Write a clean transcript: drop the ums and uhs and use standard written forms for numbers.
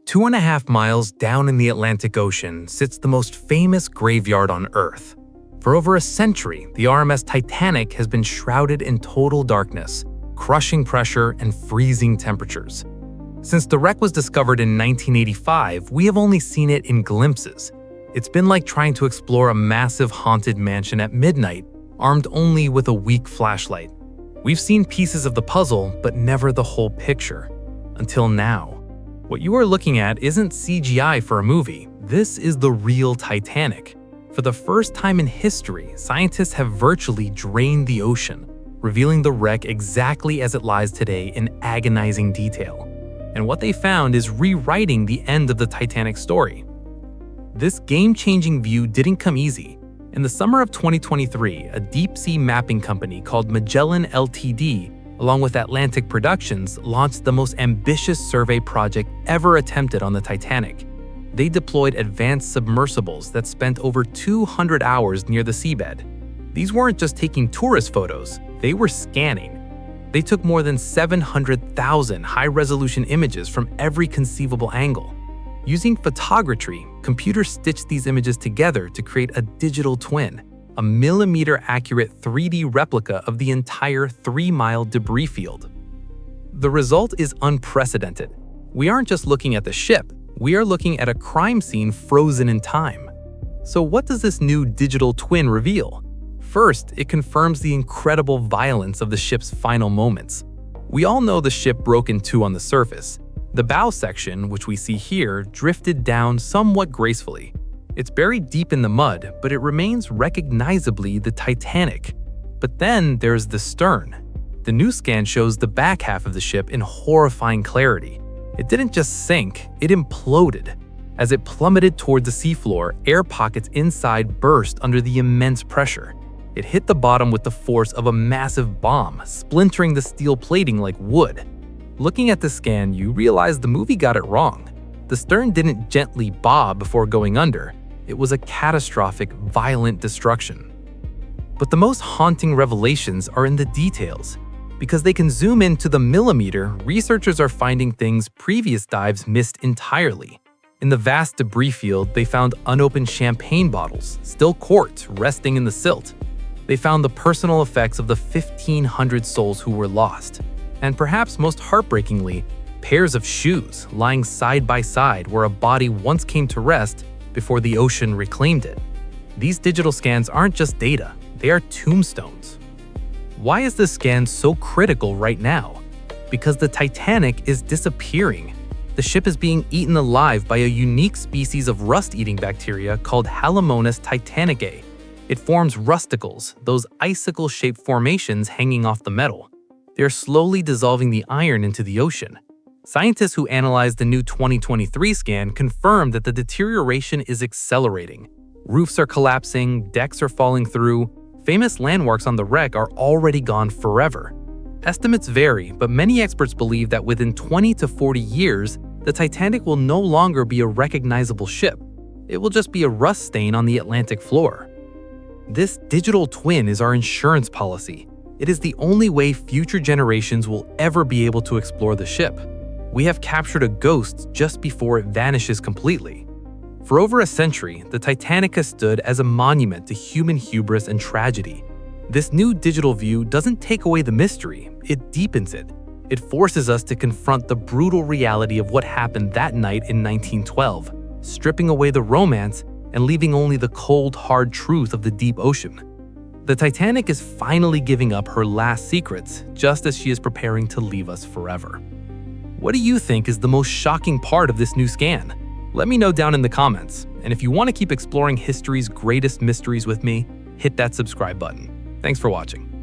2.5 miles down in the Atlantic Ocean sits the most famous graveyard on Earth. For over a century, the RMS Titanic has been shrouded in total darkness, crushing pressure, and freezing temperatures. Since the wreck was discovered in 1985, we have only seen it in glimpses. It's been like trying to explore a massive haunted mansion at midnight, armed only with a weak flashlight. We've seen pieces of the puzzle, but never the whole picture. Until now. What you are looking at isn't CGI for a movie. This is the real Titanic. For the first time in history, scientists have virtually drained the ocean, revealing the wreck exactly as it lies today in agonizing detail. And what they found is rewriting the end of the Titanic story. This game-changing view didn't come easy. In the summer of 2023, a deep-sea mapping company called Magellan Ltd., along with Atlantic Productions, launched the most ambitious survey project ever attempted on the Titanic. They deployed advanced submersibles that spent over 200 hours near the seabed. These weren't just taking tourist photos, they were scanning. They took more than 700,000 high-resolution images from every conceivable angle. Using photogrammetry, computers stitched these images together to create a digital twin, a millimeter-accurate 3D replica of the entire 3-mile debris field. The result is unprecedented. We aren't just looking at the ship, we are looking at a crime scene frozen in time. So what does this new digital twin reveal? First, it confirms the incredible violence of the ship's final moments. We all know the ship broke in two on the surface. The bow section, which we see here, drifted down somewhat gracefully. It's buried deep in the mud, but it remains recognizably the Titanic. But then there's the stern. The new scan shows the back half of the ship in horrifying clarity. It didn't just sink, it imploded. As it plummeted toward the seafloor, air pockets inside burst under the immense pressure. It hit the bottom with the force of a massive bomb, splintering the steel plating like wood. Looking at the scan, you realize the movie got it wrong. The stern didn't gently bob before going under. It was a catastrophic, violent destruction. But the most haunting revelations are in the details. Because they can zoom in to the millimeter, researchers are finding things previous dives missed entirely. In the vast debris field, they found unopened champagne bottles, still corked, resting in the silt. They found the personal effects of the 1,500 souls who were lost. And perhaps most heartbreakingly, pairs of shoes lying side by side where a body once came to rest before the ocean reclaimed it. These digital scans aren't just data, they are tombstones. Why is this scan so critical right now? Because the Titanic is disappearing. The ship is being eaten alive by a unique species of rust-eating bacteria called Halomonas titanicae. It forms rusticles, those icicle-shaped formations hanging off the metal. They're slowly dissolving the iron into the ocean. Scientists who analyzed the new 2023 scan confirmed that the deterioration is accelerating. Roofs are collapsing, decks are falling through. Famous landmarks on the wreck are already gone forever. Estimates vary, but many experts believe that within 20 to 40 years, the Titanic will no longer be a recognizable ship. It will just be a rust stain on the Atlantic floor. This digital twin is our insurance policy. It is the only way future generations will ever be able to explore the ship. We have captured a ghost just before it vanishes completely. For over a century, the Titanic has stood as a monument to human hubris and tragedy. This new digital view doesn't take away the mystery, it deepens it. It forces us to confront the brutal reality of what happened that night in 1912, stripping away the romance and leaving only the cold, hard truth of the deep ocean. The Titanic is finally giving up her last secrets, just as she is preparing to leave us forever. What do you think is the most shocking part of this new scan? Let me know down in the comments. And if you want to keep exploring history's greatest mysteries with me, hit that subscribe button. Thanks for watching.